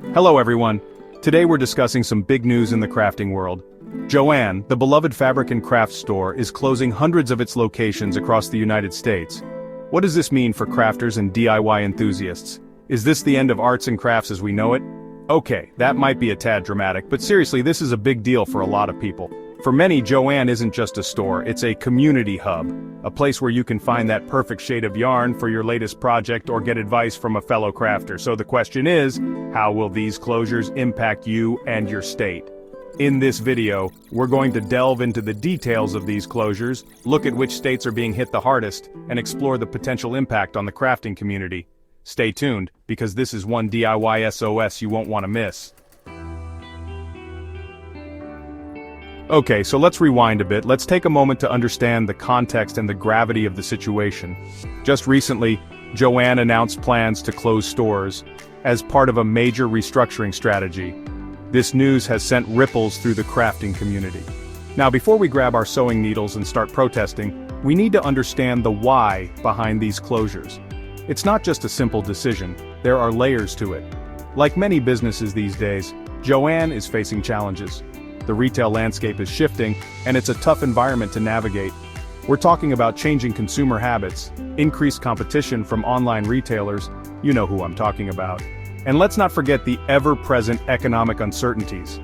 Hello everyone. Today we're discussing some big news in the crafting world. Joann, the beloved fabric and craft store, is closing hundreds of its locations across the United States. What does this mean for crafters and DIY enthusiasts? Is this the end of arts and crafts as we know it? Okay, that might be a tad dramatic, but seriously, this is a big deal for a lot of people. For many, Joann isn't just a store, it's a community hub, a place where you can find that perfect shade of yarn for your latest project or get advice from a fellow crafter. So the question is, how will these closures impact you and your state? In this video, we're going to delve into the details of these closures, look at which states are being hit the hardest, and explore the potential impact on the crafting community. Stay tuned, because this is one DIY SOS you won't want to miss. Okay, so let's rewind a bit. Let's take a moment to understand the context and the gravity of the situation. Just recently, Joann announced plans to close stores as part of a major restructuring strategy. This news has sent ripples through the crafting community. Now, before we grab our sewing needles and start protesting, we need to understand the why behind these closures. It's not just a simple decision, there are layers to it. Like many businesses these days, Joann is facing challenges. The retail landscape is shifting, and it's a tough environment to navigate. We're talking about changing consumer habits, increased competition from online retailers, you know who I'm talking about. And let's not forget the ever-present economic uncertainties.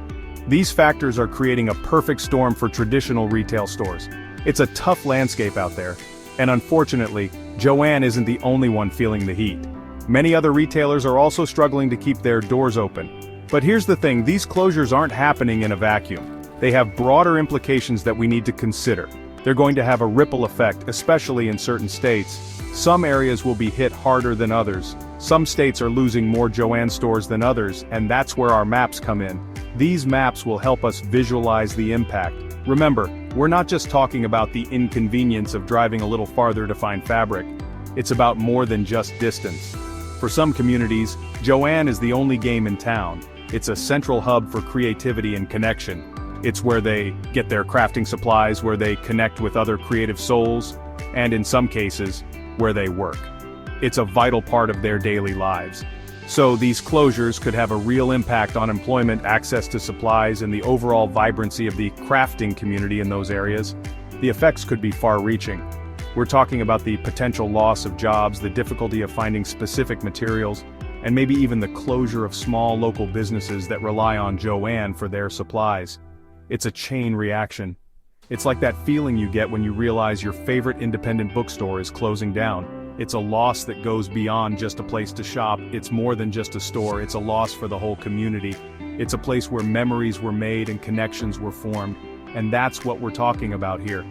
These factors are creating a perfect storm for traditional retail stores. It's a tough landscape out there, and unfortunately, Joann isn't the only one feeling the heat. Many other retailers are also struggling to keep their doors open. But here's the thing, these closures aren't happening in a vacuum. They have broader implications that we need to consider. They're going to have a ripple effect, especially in certain states. Some areas will be hit harder than others. Some states are losing more Joann stores than others, and that's where our maps come in. These maps will help us visualize the impact. Remember, we're not just talking about the inconvenience of driving a little farther to find fabric. It's about more than just distance. For some communities, Joann is the only game in town. It's a central hub for creativity and connection. It's where they get their crafting supplies, where they connect with other creative souls, and in some cases, where they work. It's a vital part of their daily lives. So these closures could have a real impact on employment, access to supplies, and the overall vibrancy of the crafting community in those areas. The effects could be far-reaching. We're talking about the potential loss of jobs, the difficulty of finding specific materials, and maybe even the closure of small local businesses that rely on Joann for their supplies. It's a chain reaction. It's like that feeling you get when you realize your favorite independent bookstore is closing down. It's a loss that goes beyond just a place to shop. It's more than just a store, it's a loss for the whole community. It's a place where memories were made and connections were formed, and that's what we're talking about here.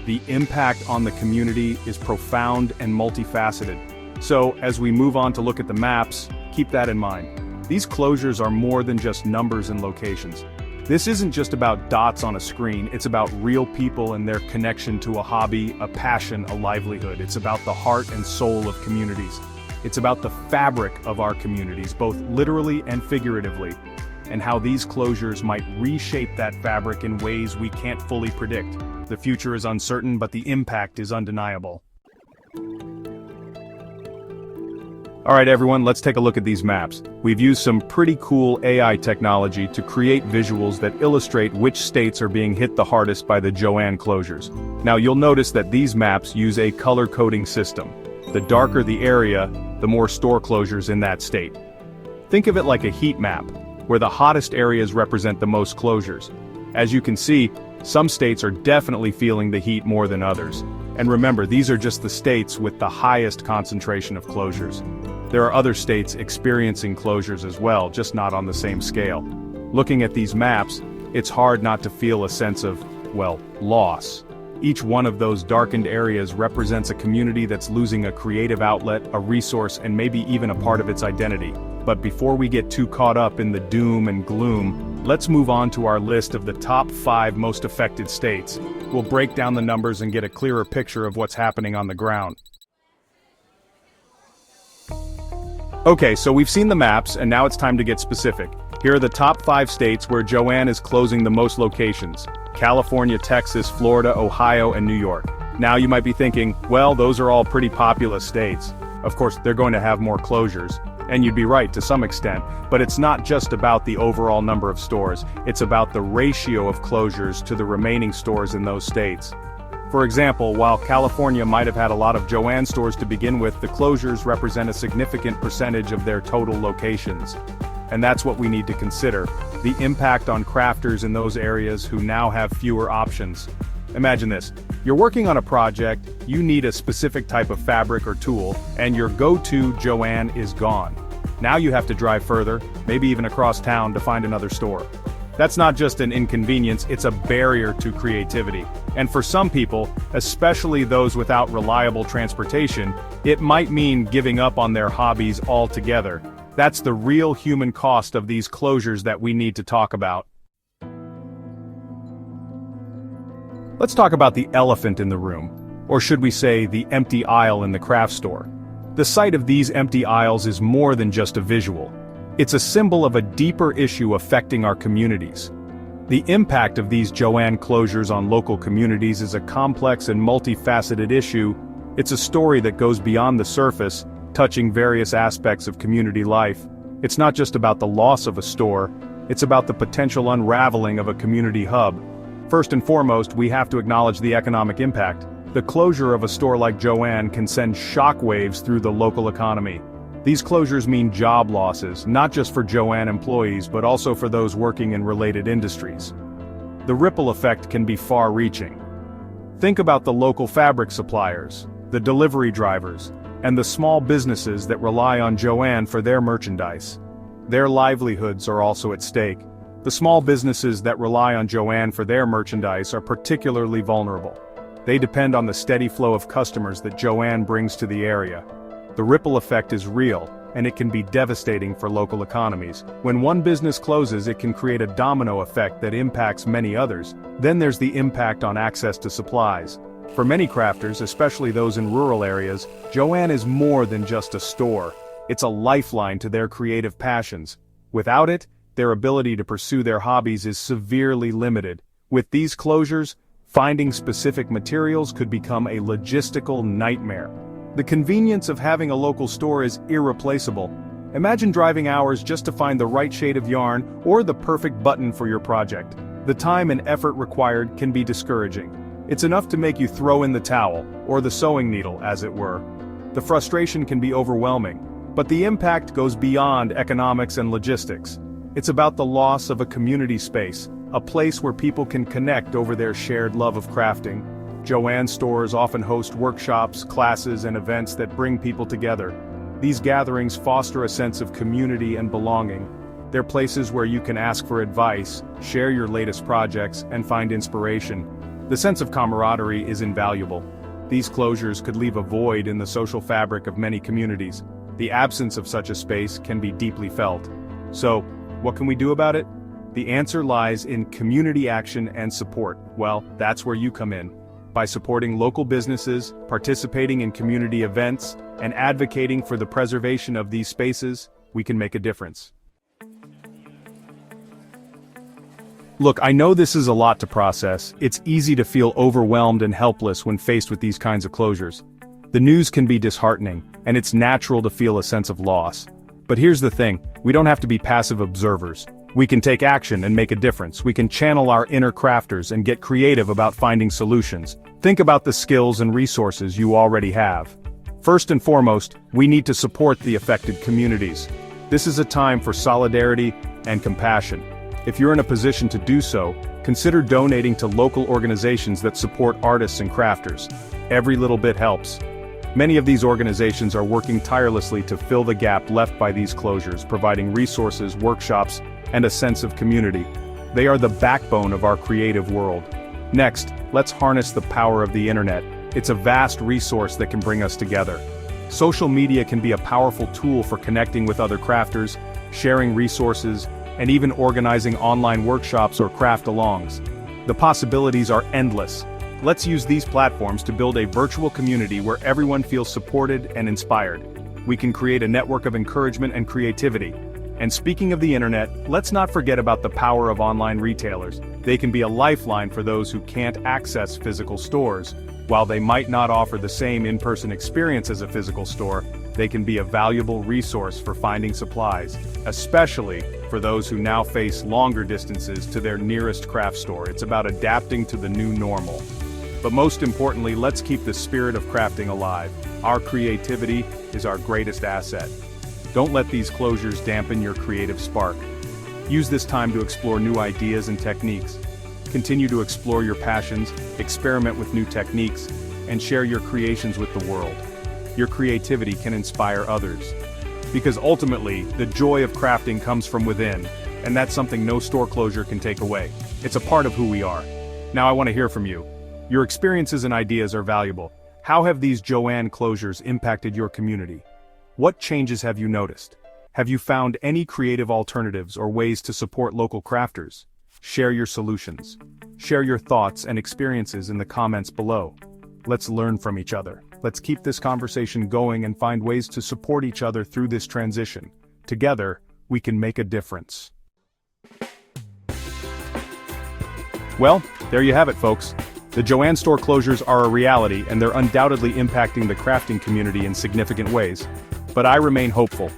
The impact on the community is profound and multifaceted. So, as we move on to look at the maps, keep that in mind. These closures are more than just numbers and locations. This isn't just about dots on a screen, it's about real people and their connection to a hobby, a passion, a livelihood. It's about the heart and soul of communities. It's about the fabric of our communities, both literally and figuratively, and how these closures might reshape that fabric in ways we can't fully predict. The future is uncertain, but the impact is undeniable. Alright everyone, let's take a look at these maps. We've used some pretty cool AI technology to create visuals that illustrate which states are being hit the hardest by the Joann closures. Now you'll notice that these maps use a color coding system. The darker the area, the more store closures in that state. Think of it like a heat map, where the hottest areas represent the most closures. As you can see, some states are definitely feeling the heat more than others. And remember, these are just the states with the highest concentration of closures. There are other states experiencing closures as well, just not on the same scale. Looking at these maps, it's hard not to feel a sense of, well, loss. Each one of those darkened areas represents a community that's losing a creative outlet, a resource, and maybe even a part of its identity. But before we get too caught up in the doom and gloom, let's move on to our list of the top 5 most affected states. We'll break down the numbers and get a clearer picture of what's happening on the ground. Okay, so we've seen the maps, and now it's time to get specific. Here are the top 5 states where Joann is closing the most locations: California, Texas, Florida, Ohio, and New York. Now you might be thinking, well, those are all pretty populous states. Of course, they're going to have more closures. And you'd be right to some extent, but it's not just about the overall number of stores, it's about the ratio of closures to the remaining stores in those states. For example, while California might have had a lot of Joann stores to begin with, the closures represent a significant percentage of their total locations. And that's what we need to consider, the impact on crafters in those areas who now have fewer options. Imagine this, you're working on a project, you need a specific type of fabric or tool, and your go-to Joann is gone. Now you have to drive further, maybe even across town to find another store. That's not just an inconvenience, it's a barrier to creativity. And for some people, especially those without reliable transportation, it might mean giving up on their hobbies altogether. That's the real human cost of these closures that we need to talk about. Let's talk about the elephant in the room, or should we say the empty aisle in the craft store. The sight of these empty aisles is more than just a visual. It's a symbol of a deeper issue affecting our communities. The impact of these Joann closures on local communities is a complex and multifaceted issue. It's a story that goes beyond the surface, touching various aspects of community life. It's not just about the loss of a store, it's about the potential unraveling of a community hub. First and foremost, we have to acknowledge the economic impact. The closure of a store like Joann can send shockwaves through the local economy. These closures mean job losses, not just for Joann employees but also for those working in related industries. The ripple effect can be far-reaching. Think about the local fabric suppliers, the delivery drivers, and the small businesses that rely on Joann for their merchandise. Their livelihoods are also at stake. The small businesses that rely on Joann for their merchandise are particularly vulnerable. They depend on the steady flow of customers that Joann brings to the area. The ripple effect is real, and it can be devastating for local economies. When one business closes, it can create a domino effect that impacts many others. Then there's the impact on access to supplies. For many crafters, especially those in rural areas, Joann is more than just a store. It's a lifeline to their creative passions. Without it, their ability to pursue their hobbies is severely limited. With these closures, finding specific materials could become a logistical nightmare. The convenience of having a local store is irreplaceable. Imagine driving hours just to find the right shade of yarn or the perfect button for your project. The time and effort required can be discouraging. It's enough to make you throw in the towel, or the sewing needle, as it were. The frustration can be overwhelming, but the impact goes beyond economics and logistics. It's about the loss of a community space, a place where people can connect over their shared love of crafting. Joann stores often host workshops, classes, and events that bring people together. These gatherings foster a sense of community and belonging. They're places where you can ask for advice, share your latest projects, and find inspiration. The sense of camaraderie is invaluable. These closures could leave a void in the social fabric of many communities. The absence of such a space can be deeply felt. So, what can we do about it? The answer lies in community action and support. Well, that's where you come in. By supporting local businesses, participating in community events, and advocating for the preservation of these spaces, we can make a difference. Look, I know this is a lot to process. It's easy to feel overwhelmed and helpless when faced with these kinds of closures. The news can be disheartening, and it's natural to feel a sense of loss. But here's the thing, we don't have to be passive observers. We can take action and make a difference. We can channel our inner crafters and get creative about finding solutions. Think about the skills and resources you already have. First and foremost, we need to support the affected communities. This is a time for solidarity and compassion. If you're in a position to do so, consider donating to local organizations that support artists and crafters. Every little bit helps. Many of these organizations are working tirelessly to fill the gap left by these closures, providing resources, workshops, and a sense of community. They are the backbone of our creative world. Next, let's harness the power of the internet. It's a vast resource that can bring us together. Social media can be a powerful tool for connecting with other crafters, sharing resources, and even organizing online workshops or craft-alongs. The possibilities are endless. Let's use these platforms to build a virtual community where everyone feels supported and inspired. We can create a network of encouragement and creativity. And speaking of the internet, let's not forget about the power of online retailers. They can be a lifeline for those who can't access physical stores. While they might not offer the same in-person experience as a physical store, they can be a valuable resource for finding supplies, especially for those who now face longer distances to their nearest craft store. It's about adapting to the new normal. But most importantly, let's keep the spirit of crafting alive. Our creativity is our greatest asset. Don't let these closures dampen your creative spark. Use this time to explore new ideas and techniques. Continue to explore your passions, experiment with new techniques, and share your creations with the world. Your creativity can inspire others. Because ultimately, the joy of crafting comes from within, and that's something no store closure can take away. It's a part of who we are. Now I want to hear from you. Your experiences and ideas are valuable. How have these Joann closures impacted your community? What changes have you noticed? Have you found any creative alternatives or ways to support local crafters? Share your solutions. Share your thoughts and experiences in the comments below. Let's learn from each other. Let's keep this conversation going and find ways to support each other through this transition. Together, we can make a difference. Well, there you have it, folks. The Joann store closures are a reality, and they're undoubtedly impacting the crafting community in significant ways. But I remain hopeful.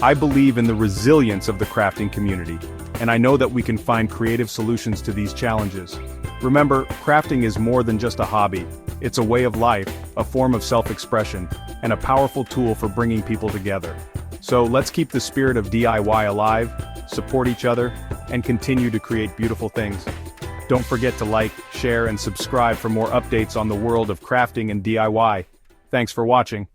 I believe in the resilience of the crafting community, and I know that we can find creative solutions to these challenges. Remember, crafting is more than just a hobby. It's a way of life, a form of self-expression, and a powerful tool for bringing people together. So let's keep the spirit of DIY alive, support each other, and continue to create beautiful things. Don't forget to like, share, and subscribe for more updates on the world of crafting and DIY. Thanks for watching.